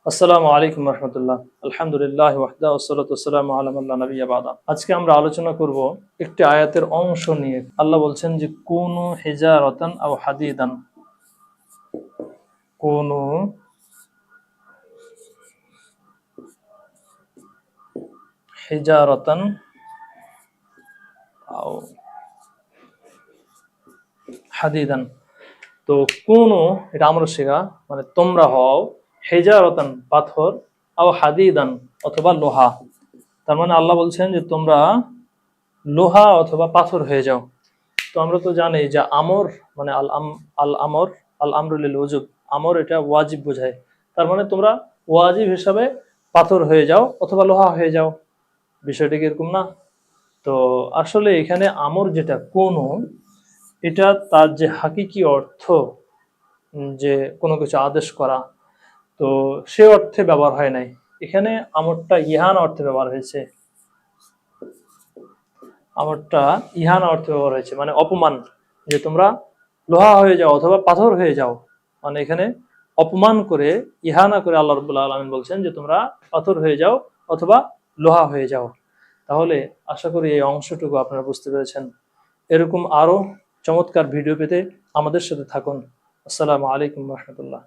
আসসালামু আলাইকুম রহমতুল্লাহ। আলহামদুলিল্লাহ ওয়াহদা ওয়াসসালাতু ওয়াসসালামু আলা মান লা নাবিয়্যা বা'দা। আজকে আমরা আলোচনা করব একটি আয়াতের অংশ নিয়ে। আল্লাহ বলছেন যে কুনু হিজারাতান আও হাদিদান, কুনু হিজারাতান আও হাদিদান। তো কুনু এটা আমরা শেখা, মানে তোমরা হও, হিজারাতান পাথর, আও হাদিদান অথবা লোহা। তার মানে আল্লাহ বলছেন যে তোমরা লোহা অথবা পাথর হয়ে যাও। তো আমরা তো জানি যে আমর মানে আল আমর আল আমরুল ওয়াজিব, আমর এটা ওয়াজিব বোঝায়। তার মানে তোমরা ওয়াজিব হিসাবে পাথর হয়ে যাও অথবা লোহা হয়ে যাও। বিষয়টা কি এরকম না? তো আসলে এখানে আমর যেটা কোনো, এটা তার যে হাকিকি অর্থ, যে কোনো কিছু আদেশ করা, তো সে অর্থে ব্যবহার হয় নাই। এখানে আমরটা ইহান অর্থে ব্যবহার হয়েছে। আমরটা ইহান অর্থে ব্যবহার হয়েছে, মানে অপমান, যে তোমরা লোহা হয়ে যাও অথবা পাথর হয়ে যাও। মানে এখানে অপমান করে, ইহানা করে আল্লাহ রাব্বুল আলামিন বলছেন যে তোমরা পাথর হয়ে যাও অথবা লোহা হয়ে যাও। তাহলে আশা করি এই অংশটুকু আপনারা বুঝতে পেরেছেন। এরকম আরো চমৎকার ভিডিও পেতে আমাদের সাথে থাকুন। আসসালামু আলাইকুম রহমতুল্লাহ।